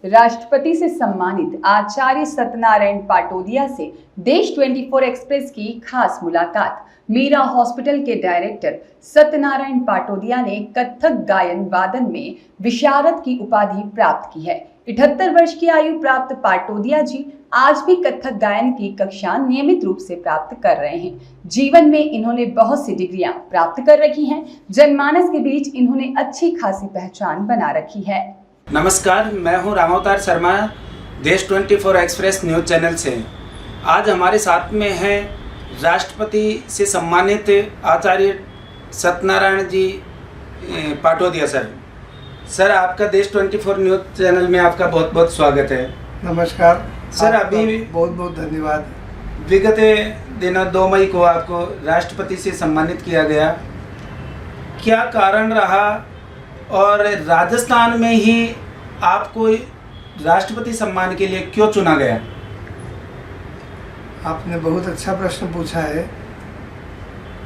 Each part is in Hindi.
राष्ट्रपति से सम्मानित आचार्य सत्यनारायण पाटोदिया से देश 24 एक्सप्रेस की खास मुलाकात। मीरा हॉस्पिटल के डायरेक्टर सत्यनारायण पाटोदिया ने कथक गायन वादन में विशारद की उपाधि प्राप्त की है। 78 वर्ष की आयु प्राप्त पाटोदिया जी आज भी कथक गायन की कक्षा नियमित रूप से प्राप्त कर रहे हैं। जीवन में इन्होंने बहुत सी डिग्रियां प्राप्त कर रखी हैं। जनमानस के बीच इन्होंने अच्छी खासी पहचान बना रखी है। नमस्कार, मैं हूं रामावतार शर्मा, देश 24 एक्सप्रेस न्यूज़ चैनल से। आज हमारे साथ में हैं राष्ट्रपति से सम्मानित आचार्य सत्यनारायण जी पाटोदिया सर, आपका देश 24 न्यूज़ चैनल में आपका बहुत बहुत स्वागत है। नमस्कार सर। अभी बहुत बहुत धन्यवाद। विगत दिनों 2 मई को आपको राष्ट्रपति से सम्मानित किया गया, क्या कारण रहा और राजस्थान में ही आपको राष्ट्रपति सम्मान के लिए क्यों चुना गया? आपने बहुत अच्छा प्रश्न पूछा है।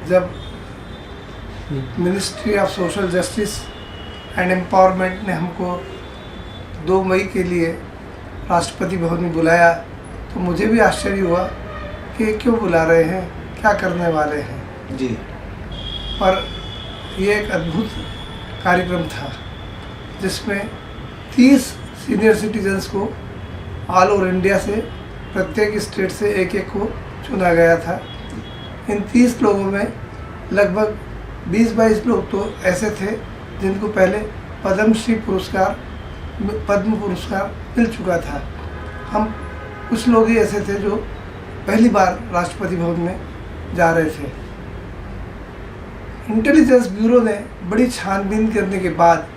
जब ministry of social justice and empowerment ने हमको 2 मई के लिए राष्ट्रपति भवन में बुलाया तो मुझे भी आश्चर्य हुआ कि क्यों बुला रहे हैं, क्या करने वाले हैं जी। पर ये एक अद्भुत कार्यक्रम था जिसमें 30 सीनियर सिटीजन्स को ऑल ओवर इंडिया से, प्रत्येक स्टेट से एक एक को चुना गया था। इन 30 लोगों में लगभग 20-22 लोग तो ऐसे थे जिनको पहले पद्म पुरस्कार मिल चुका था। हम कुछ लोग ही ऐसे थे जो पहली बार राष्ट्रपति भवन में जा रहे थे। इंटेलिजेंस ब्यूरो ने बड़ी छानबीन करने के बाद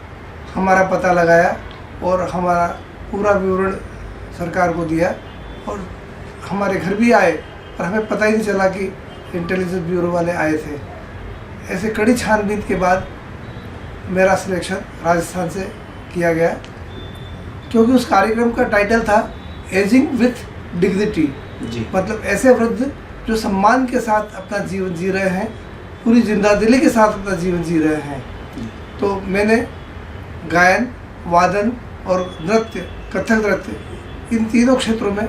हमारा पता लगाया और हमारा पूरा विवरण सरकार को दिया और हमारे घर भी आए और हमें पता ही नहीं चला कि इंटेलिजेंस ब्यूरो वाले आए थे। ऐसे कड़ी छानबीन के बाद मेरा सिलेक्शन राजस्थान से किया गया, क्योंकि उस कार्यक्रम का टाइटल था एजिंग विथ डिग्निटी। जी। मतलब ऐसे वृद्ध जो सम्मान के साथ अपना जीवन जी रहे हैं, पूरी जिंदादिली के साथ अपना जीवन जी रहे हैं। तो मैंने गायन, वादन और नृत्य, कथक नृत्य, इन तीनों क्षेत्रों में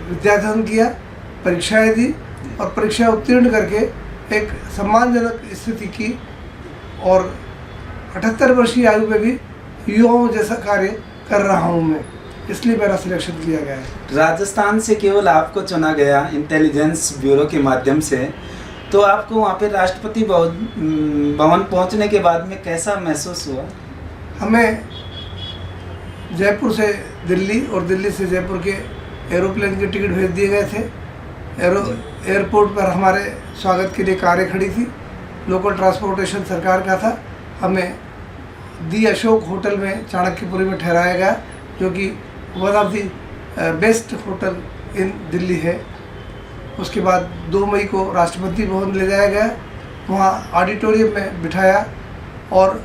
विद्याध्ययन किया, परीक्षाएं दी और परीक्षा उत्तीर्ण करके एक सम्मानजनक स्थिति की और 78 वर्षीय आयु में भी युवाओं जैसा कार्य कर रहा हूँ मैं, इसलिए मेरा सिलेक्शन किया गया है। राजस्थान से केवल आपको चुना गया इंटेलिजेंस ब्यूरो के माध्यम से, तो आपको वहाँ पे राष्ट्रपति भवन पहुँचने के बाद में कैसा महसूस हुआ? हमें जयपुर से दिल्ली और दिल्ली से जयपुर के एरोप्लेन के टिकट भेज दिए गए थे। एयरपोर्ट पर हमारे स्वागत के लिए कारें खड़ी थी। लोकल ट्रांसपोर्टेशन सरकार का था। हमें दी अशोक होटल में चाणक्यपुरी में ठहराया गया, जो कि one of the best hotel in Delhi है। उसके बाद 2 मई को राष्ट्रपति भवन ले जाया गया, वहाँ ऑडिटोरियम में बिठाया और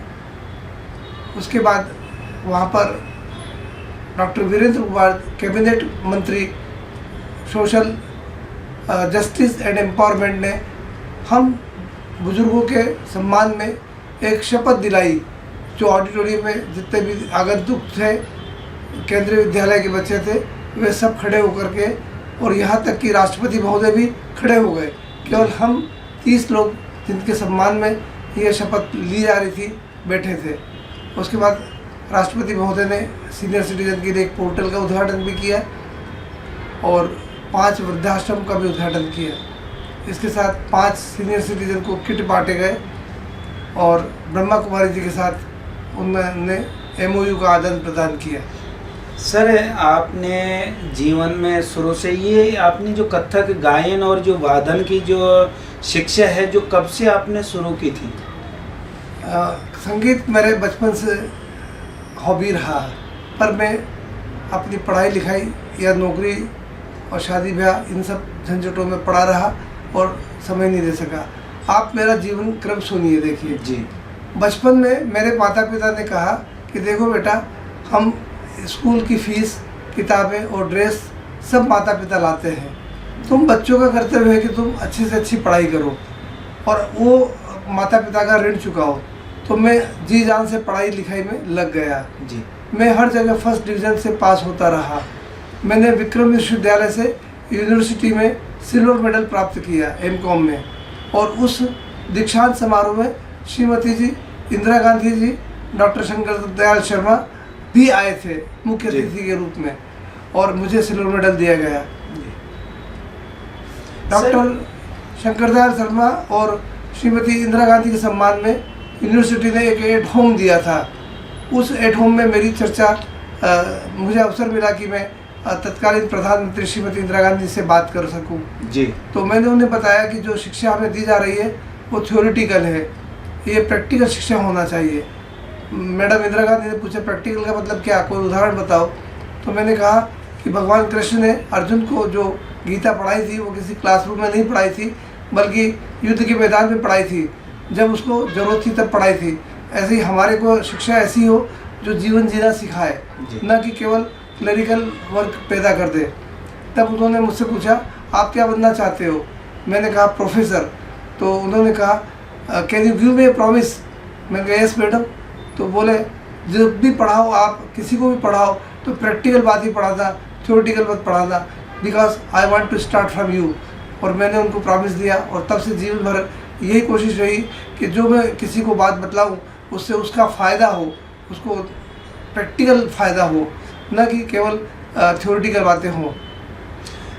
उसके बाद वहाँ पर डॉक्टर वीरेंद्र कुमार, कैबिनेट मंत्री सोशल जस्टिस एंड एम्पावरमेंट ने हम बुजुर्गों के सम्मान में एक शपथ दिलाई। जो ऑडिटोरियम में जितने भी आगंतुक थे, केंद्रीय विद्यालय के बच्चे थे, वे सब खड़े होकर के, और यहाँ तक कि राष्ट्रपति महोदय भी खड़े हो गए। केवल हम 30 लोग जिनके सम्मान में ये शपथ ली जा रही थी बैठे थे। उसके बाद राष्ट्रपति महोदय ने सीनियर सिटीजन के लिए एक पोर्टल का उद्घाटन भी किया और 5 वृद्धाश्रम का भी उद्घाटन किया। इसके साथ 5 सीनियर सिटीजन को किट बांटे गए और ब्रह्मा कुमारी जी के साथ उन्होंने MOU का आदान प्रदान किया। सर, आपने जीवन में शुरू से ये आपने जो कथक गायन और जो वादन की जो शिक्षा है, जो कब से आपने शुरू की थी? संगीत मेरे बचपन से हॉबी रहा, पर मैं अपनी पढ़ाई लिखाई या नौकरी और शादी ब्याह इन सब झंझटों में पड़ा रहा और समय नहीं दे सका। आप मेरा जीवन क्रम सुनिए, देखिए जी। बचपन में मेरे माता पिता ने कहा कि देखो बेटा, हम स्कूल की फीस, किताबें और ड्रेस सब माता पिता लाते हैं, तुम बच्चों का कर्तव्य है कि तुम अच्छी से अच्छी पढ़ाई करो और वो माता पिता का ऋण चुकाओ। तो मैं जी जान से पढ़ाई लिखाई में लग गया जी। मैं हर जगह फर्स्ट डिवीज़न से पास होता रहा। मैंने विक्रम विश्वविद्यालय से यूनिवर्सिटी में सिल्वर मेडल प्राप्त किया एमकॉम में, और उस दीक्षांत समारोह में श्रीमती जी इंदिरा गांधी जी, डॉक्टर शंकर दयाल शर्मा भी आए थे मुख्य अतिथि के रूप में, और मुझे सिल्वर मेडल दिया गया। डॉक्टर शंकर दयाल शर्मा और श्रीमती इंदिरा गांधी के सम्मान में यूनिवर्सिटी ने एक एट होम दिया था। उस एट होम में मेरी चर्चा मुझे अवसर मिला कि मैं तत्कालीन प्रधानमंत्री श्रीमती इंदिरा गांधी से बात कर सकूं जी। तो मैंने उन्हें बताया कि जो शिक्षा हमें दी जा रही है वो थ्योरेटिकल है, ये प्रैक्टिकल शिक्षा होना चाहिए। मैडम इंदिरा गांधी ने पूछा प्रैक्टिकल का मतलब क्या, कोई उदाहरण बताओ। तो मैंने कहा कि भगवान कृष्ण ने अर्जुन को जो गीता पढ़ाई थी वो किसी क्लासरूम में नहीं पढ़ाई थी, बल्कि युद्ध के मैदान में पढ़ाई थी, जब उसको ज़रूरत थी तब पढ़ाई थी। ऐसे ही हमारे को शिक्षा ऐसी हो जो जीवन जीना सिखाए, न कि केवल क्लरिकल वर्क पैदा कर दे। तब उन्होंने मुझसे पूछा आप क्या बनना चाहते हो। मैंने कहा प्रोफेसर। तो उन्होंने कहा can you give me A promise. मैं कहा यस मैडम। तो बोले जब भी पढ़ाओ, आप किसी को भी पढ़ाओ तो प्रैक्टिकल बात ही पढ़ाना, थ्योरेटिकल मत पढ़ाना, because I want to start from you. और मैंने उनको प्रॉमिस दिया, और तब से जीवन भर यही कोशिश रही कि जो मैं किसी को बात बतलाऊं उससे उसका फ़ायदा हो, उसको प्रैक्टिकल फ़ायदा हो, न कि केवल थ्योरेटिकल बातें हों।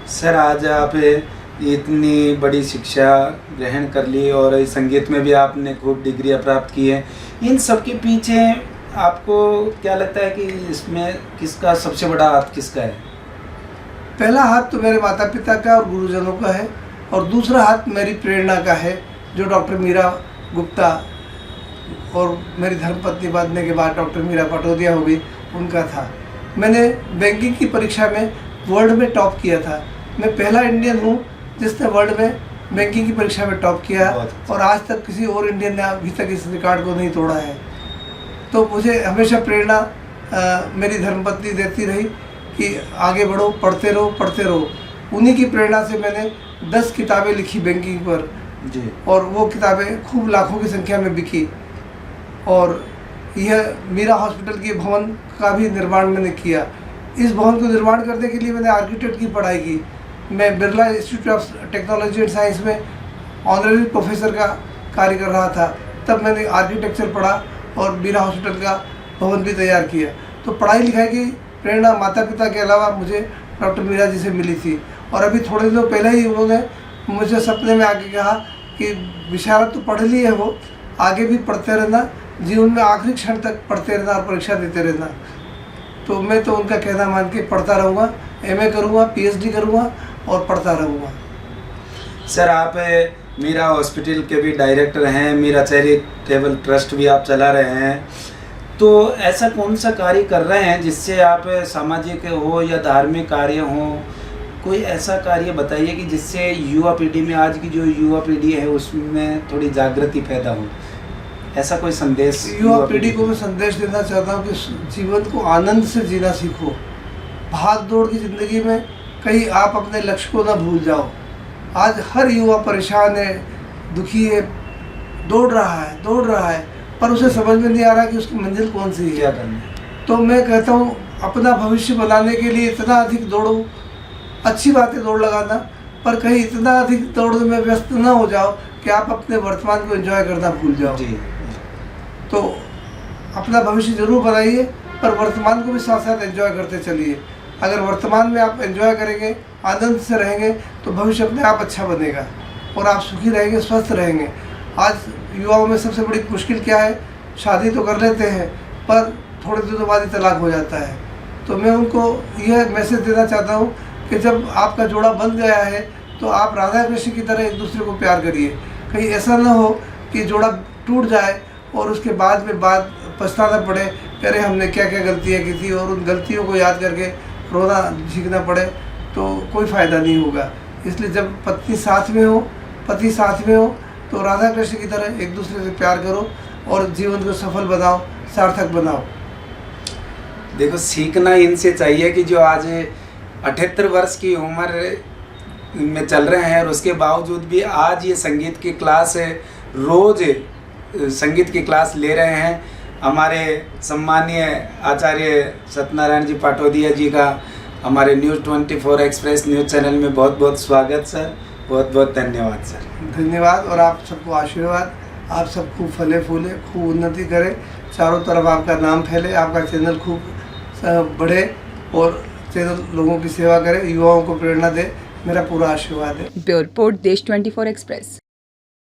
सर, आज आप इतनी बड़ी शिक्षा ग्रहण कर ली और संगीत में भी आपने खूब डिग्रियां प्राप्त की हैं, इन सब के पीछे आपको क्या लगता है कि इसमें किसका सबसे बड़ा हाथ किसका है? पहला हाथ तो मेरे माता पिता का और गुरुजनों का है, और दूसरा हाथ मेरी प्रेरणा का है जो डॉक्टर मीरा गुप्ता और मेरी धर्मपत्नी बनने के बाद डॉक्टर मीरा पटोदिया हो गई, उनका था। मैंने बैंकिंग की परीक्षा में वर्ल्ड में टॉप किया था। मैं पहला इंडियन हूँ जिसने वर्ल्ड में बैंकिंग की परीक्षा में टॉप किया, और आज तक किसी और इंडियन ने अभी तक इस रिकॉर्ड को नहीं तोड़ा है। तो मुझे हमेशा प्रेरणा मेरी धर्मपत्नी देती रही कि आगे बढ़ो, पढ़ते रहो, पढ़ते रहो। उन्हीं की प्रेरणा से मैंने 10 किताबें लिखी बैंकिंग पर जी, और वो किताबें खूब लाखों की संख्या में बिकी। और यह मीरा हॉस्पिटल के भवन का भी निर्माण मैंने किया। इस भवन को निर्माण करने के लिए मैंने आर्किटेक्ट की पढ़ाई की। मैं Birla institute of technology and science में ऑनररी प्रोफेसर का कार्य कर रहा था। तब मैंने आर्किटेक्चर पढ़ा और मीरा हॉस्पिटल का भवन भी तैयार किया। तो पढ़ाई लिखाई की प्रेरणा माता पिता के अलावा मुझे डॉक्टर मीरा जी से मिली थी। और अभी थोड़े दिनों पहले ही उन्होंने मुझे सपने में आके कहा कि विशारद तो पढ़ ली है, वो आगे भी पढ़ते रहना, जीवन में आखिरी क्षण तक पढ़ते रहना और परीक्षा देते रहना। तो मैं तो उनका कहना मान के पढ़ता रहूँगा, MA करूँगा, PhD करूँगा और पढ़ता रहूँगा। सर, आप मीरा हॉस्पिटल के भी डायरेक्टर हैं, मीरा चैरिटेबल ट्रस्ट भी आप चला रहे हैं, तो ऐसा कौन सा कार्य कर रहे हैं जिससे आप सामाजिक हो या धार्मिक कार्य हो, कोई ऐसा कार्य बताइए कि जिससे युवा पीढ़ी में, आज की जो युवा पीढ़ी है उसमें थोड़ी जागृति पैदा हो, ऐसा कोई संदेश? युवा पीढ़ी को मैं संदेश देना चाहता हूँ कि जीवन को आनंद से जीना सीखो। भाग दौड़ की ज़िंदगी में कहीं आप अपने लक्ष्य को ना भूल जाओ। आज हर युवा परेशान है, दुखी है, दौड़ रहा है, पर उसे समझ में नहीं आ रहा कि उसकी मंजिल कौन सी है, क्या करना है। तो मैं कहता हूँ अपना भविष्य बनाने के लिए इतना अधिक दौड़ो। अच्छी बात है दौड़ लगाना, पर कहीं इतना अधिक दौड़ में व्यस्त ना हो जाओ कि आप अपने वर्तमान को एंजॉय करना भूल जाओ। जी। तो अपना भविष्य जरूर बनाइए, पर वर्तमान को भी साथ साथ एंजॉय करते चलिए। अगर वर्तमान में आप एंजॉय करेंगे, आनंद से रहेंगे, तो भविष्य अपने आप अच्छा बनेगा और आप सुखी रहेंगे, स्वस्थ रहेंगे। आज युवाओं में सबसे बड़ी मुश्किल क्या है? शादी तो कर लेते हैं पर थोड़े दिनों बाद ही तलाक हो जाता है। तो मैं उनको यह मैसेज देना चाहता हूँ कि जब आपका जोड़ा बन गया है तो आप राधा कृष्ण की तरह एक दूसरे को प्यार करिए। कहीं ऐसा ना हो कि जोड़ा टूट जाए और उसके बाद में पछताना पड़े, अरे हमने क्या क्या गलतियाँ की थी, और उन गलतियों को याद करके रोना झींकना पड़े, तो कोई फ़ायदा नहीं होगा। इसलिए जब पत्नी साथ में हो, पति साथ में हो, तो राधा कृष्ण की तरह एक दूसरे से प्यार करो और जीवन को सफल बनाओ, सार्थक बनाओ। देखो, सीखना इनसे चाहिए कि जो आज 78 वर्ष की उम्र में चल रहे हैं और उसके बावजूद भी आज ये संगीत की क्लास रोज़ संगीत की क्लास ले रहे हैं। हमारे सम्मानीय आचार्य सत्यनारायण जी पाटोदिया जी का हमारे न्यूज़ 24 एक्सप्रेस न्यूज़ चैनल में बहुत बहुत स्वागत सर, बहुत बहुत धन्यवाद सर। धन्यवाद और आप सबको आशीर्वाद। आप सब खूब फले फूले, खूब उन्नति करें, चारों तरफ आपका नाम फैले, आपका चैनल खूब बढ़े और चैनल लोगों की सेवा करे, युवाओं को प्रेरणा दे, मेरा पूरा आशीर्वाद है। ब्यूरो रिपोर्ट देश 24 एक्सप्रेस।